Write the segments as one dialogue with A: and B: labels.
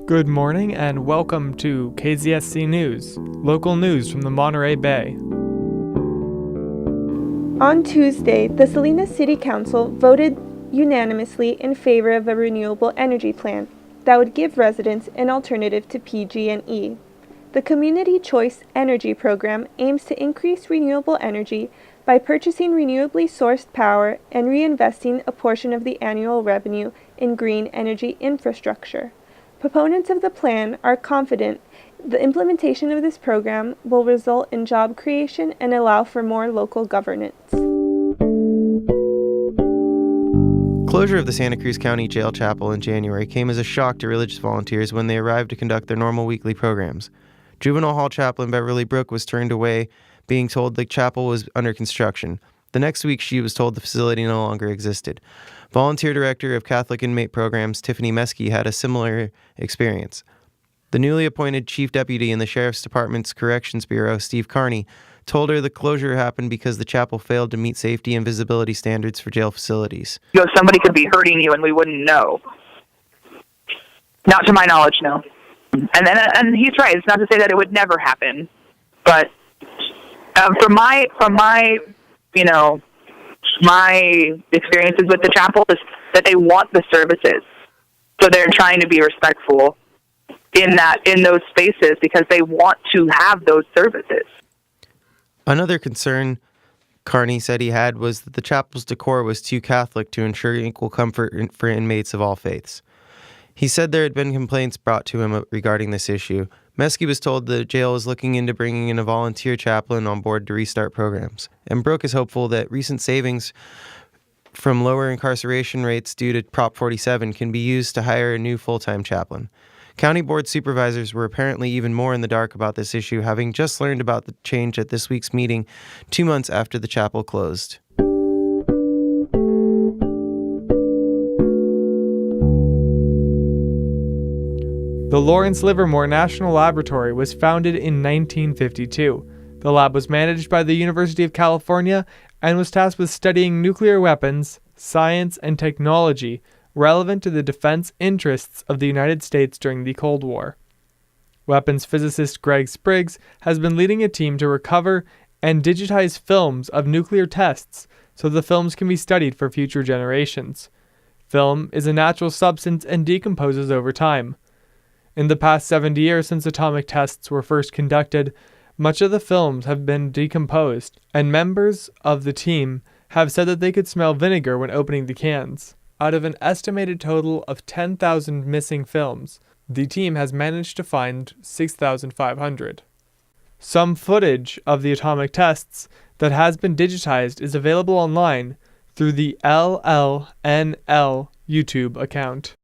A: Good morning and welcome to KZSC News, local news from the Monterey Bay.
B: On Tuesday, the Salinas City Council voted unanimously in favor of a renewable energy plan that would give residents an alternative to PG&E. The Community Choice Energy Program aims to increase renewable energy by purchasing renewably sourced power and reinvesting a portion of the annual revenue in green energy infrastructure. Proponents of the plan are confident the implementation of this program will result in job creation and allow for more local governance.
C: Closure of the Santa Cruz County Jail Chapel in January came as a shock to religious volunteers when they arrived to conduct their normal weekly programs. Juvenile Hall Chaplain Beverly Brook was turned away, being told the chapel was under construction. The next week, she was told the facility no longer existed. Volunteer Director of Catholic Inmate Programs Tiffany Meskey had a similar experience. The newly appointed Chief Deputy in the Sheriff's Department's Corrections Bureau, Steve Carney, told her the closure happened because the chapel failed to meet safety and visibility standards for jail facilities.
D: Somebody could be hurting you and we wouldn't know. Not to my knowledge, no. And he's right. It's not to say that it would never happen, but from my experiences with the chapel is that they want the services, so they're trying to be respectful in those spaces because they want to have those services.
C: Another concern Carney said he had was that the chapel's decor was too Catholic to ensure equal comfort for inmates of all faiths. He said there had been complaints brought to him regarding this issue. Meskey was told the jail is looking into bringing in a volunteer chaplain on board to restart programs. And Brooke is hopeful that recent savings from lower incarceration rates due to Prop 47 can be used to hire a new full-time chaplain. County board supervisors were apparently even more in the dark about this issue, having just learned about the change at this week's meeting 2 months after the chapel closed.
A: The Lawrence Livermore National Laboratory was founded in 1952. The lab was managed by the University of California and was tasked with studying nuclear weapons, science, and technology relevant to the defense interests of the United States during the Cold War. Weapons physicist Greg Spriggs has been leading a team to recover and digitize films of nuclear tests so the films can be studied for future generations. Film is a natural substance and decomposes over time. In the past 70 years since atomic tests were first conducted, much of the films have been decomposed, and members of the team have said that they could smell vinegar when opening the cans. Out of an estimated total of 10,000 missing films, the team has managed to find 6,500. Some footage of the atomic tests that has been digitized is available online through the LLNL YouTube account.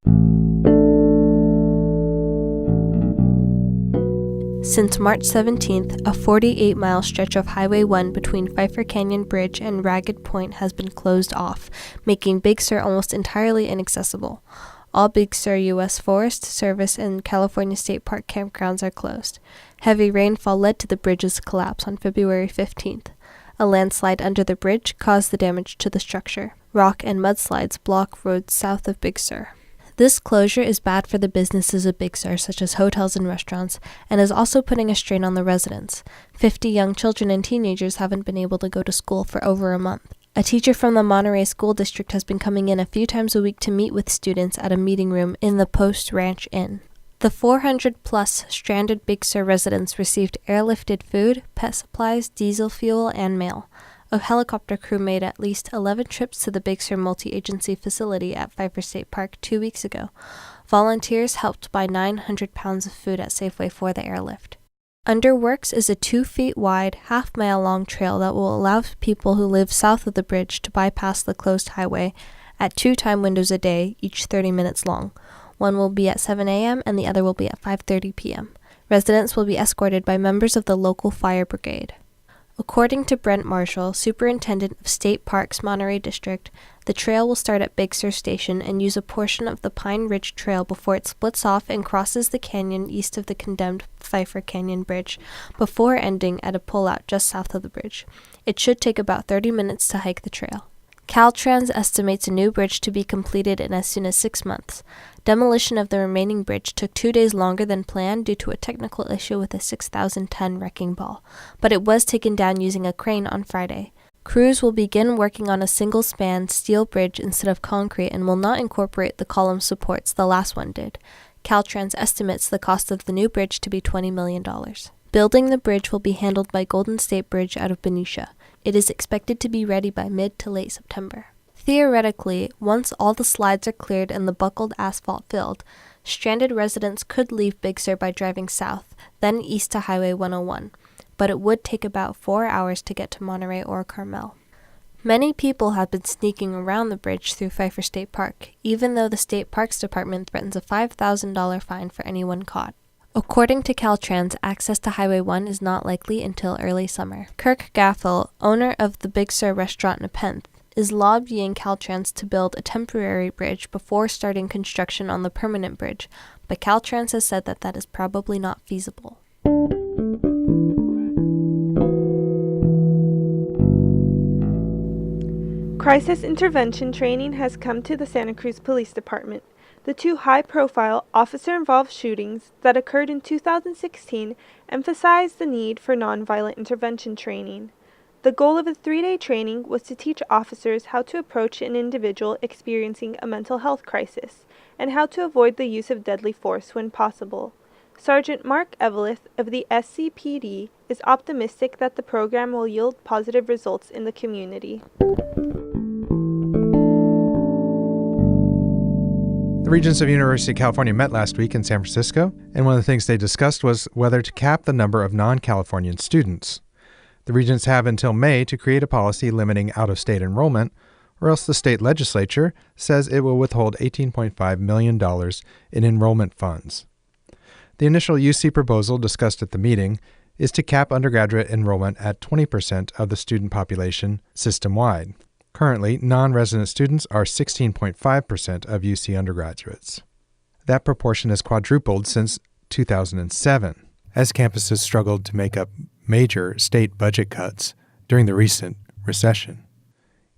E: Since March 17th, a 48-mile stretch of Highway 1 between Pfeiffer Canyon Bridge and Ragged Point has been closed off, making Big Sur almost entirely inaccessible. All Big Sur U.S. Forest Service and California State Park campgrounds are closed. Heavy rainfall led to the bridge's collapse on February 15th. A landslide under the bridge caused the damage to the structure. Rock and mudslides block roads south of Big Sur. This closure is bad for the businesses of Big Sur, such as hotels and restaurants, and is also putting a strain on the residents. 50 young children and teenagers haven't been able to go to school for over a month. A teacher from the Monterey School District has been coming in a few times a week to meet with students at a meeting room in the Post Ranch Inn. The 400-plus stranded Big Sur residents received airlifted food, pet supplies, diesel fuel, and mail. A helicopter crew made at least 11 trips to the Big Sur multi-agency facility at Pfeiffer State Park 2 weeks ago. Volunteers helped buy 900 pounds of food at Safeway for the airlift. Underworks is a 2-feet-wide, half-mile-long trail that will allow people who live south of the bridge to bypass the closed highway at 2 time windows a day, each 30 minutes long. One will be at 7 a.m. and the other will be at 5:30 p.m. Residents will be escorted by members of the local fire brigade. According to Brent Marshall, Superintendent of State Parks Monterey District, the trail will start at Big Sur Station and use a portion of the Pine Ridge Trail before it splits off and crosses the canyon east of the condemned Pfeiffer Canyon Bridge, before ending at a pullout just south of the bridge. It should take about 30 minutes to hike the trail. Caltrans estimates a new bridge to be completed in as soon as 6 months. Demolition of the remaining bridge took 2 days longer than planned due to a technical issue with a 6,000-ton wrecking ball, but it was taken down using a crane on Friday. Crews will begin working on a single-span steel bridge instead of concrete and will not incorporate the column supports the last one did. Caltrans estimates the cost of the new bridge to be $20 million. Building the bridge will be handled by Golden State Bridge out of Benicia. It is expected to be ready by mid to late September. Theoretically, once all the slides are cleared and the buckled asphalt filled, stranded residents could leave Big Sur by driving south, then east to Highway 101, but it would take about 4 hours to get to Monterey or Carmel. Many people have been sneaking around the bridge through Pfeiffer State Park, even though the State Parks Department threatens a $5,000 fine for anyone caught. According to Caltrans, access to Highway 1 is not likely until early summer. Kirk Gaffel, owner of the Big Sur restaurant Nepenthe, is lobbying Caltrans to build a temporary bridge before starting construction on the permanent bridge, but Caltrans has said that that is probably not feasible.
B: Crisis intervention training has come to the Santa Cruz Police Department. The 2 high-profile, officer-involved shootings that occurred in 2016 emphasized the need for nonviolent intervention training. The goal of the 3-day training was to teach officers how to approach an individual experiencing a mental health crisis and how to avoid the use of deadly force when possible. Sergeant Mark Eveleth of the SCPD is optimistic that the program will yield positive results in the community.
F: The Regents of University of California met last week in San Francisco, and one of the things they discussed was whether to cap the number of non-Californian students. The Regents have until May to create a policy limiting out-of-state enrollment, or else the state legislature says it will withhold $18.5 million in enrollment funds. The initial UC proposal discussed at the meeting is to cap undergraduate enrollment at 20% of the student population system-wide. Currently, non-resident students are 16.5% of UC undergraduates. That proportion has quadrupled since 2007, as campuses struggled to make up major state budget cuts during the recent recession.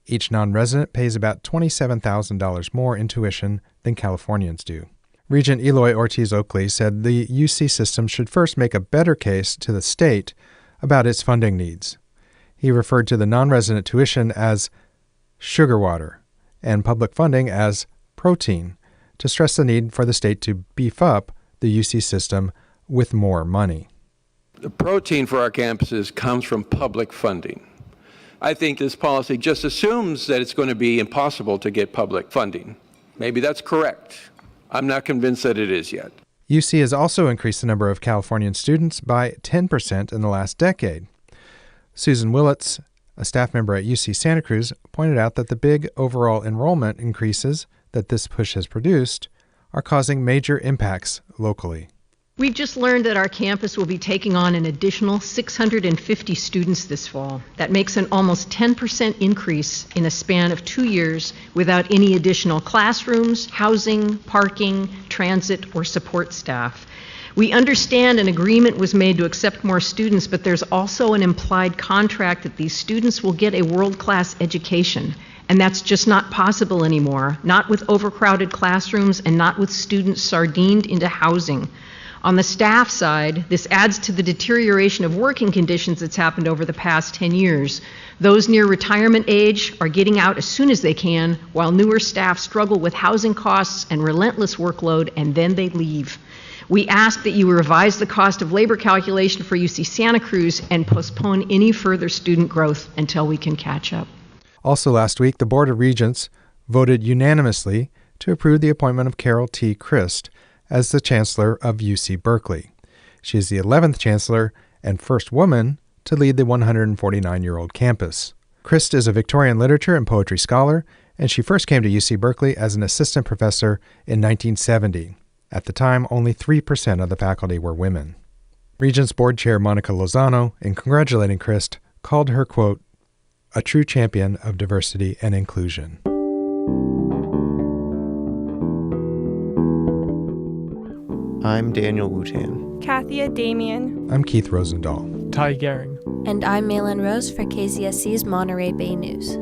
F: Each non-resident pays about $27,000 more in tuition than Californians do. Regent Eloy Ortiz-Oakley said the UC system should first make a better case to the state about its funding needs. He referred to the non-resident tuition as sugar water and public funding as protein to stress the need for the state to beef up the UC system with more money.
G: The protein for our campuses comes from public funding. I think this policy just assumes that it's going to be impossible to get public funding. Maybe that's correct. I'm not convinced that it is yet.
F: UC has also increased the number of Californian students by 10% in the last decade. Susan Willits, a staff member at UC Santa Cruz, pointed out that the big overall enrollment increases that this push has produced are causing major impacts locally.
H: We've just learned that our campus will be taking on an additional 650 students this fall. That makes an almost 10% increase in a span of 2 years without any additional classrooms, housing, parking, transit, or support staff. We understand an agreement was made to accept more students, but there's also an implied contract that these students will get a world-class education. And that's just not possible anymore, not with overcrowded classrooms and not with students sardined into housing. On the staff side, this adds to the deterioration of working conditions that's happened over the past 10 years. Those near retirement age are getting out as soon as they can, while newer staff struggle with housing costs and relentless workload, and then they leave. We ask that you revise the cost of labor calculation for UC Santa Cruz and postpone any further student growth until we can catch up.
F: Also last week, the Board of Regents voted unanimously to approve the appointment of Carol T. Christ as the Chancellor of UC Berkeley. She is the 11th Chancellor and first woman to lead the 149-year-old campus. Christ is a Victorian literature and poetry scholar, and she first came to UC Berkeley as an assistant professor in 1970. At the time, only 3% of the faculty were women. Regents Board Chair Monica Lozano, in congratulating Christ, called her, quote, a true champion of diversity and inclusion.
C: I'm Daniel Wootan.
B: Kathia Damian.
F: I'm Keith Rozendal.
A: Ty Goering.
E: And I'm Maelin Rose for KZSC's Monterey Bay News.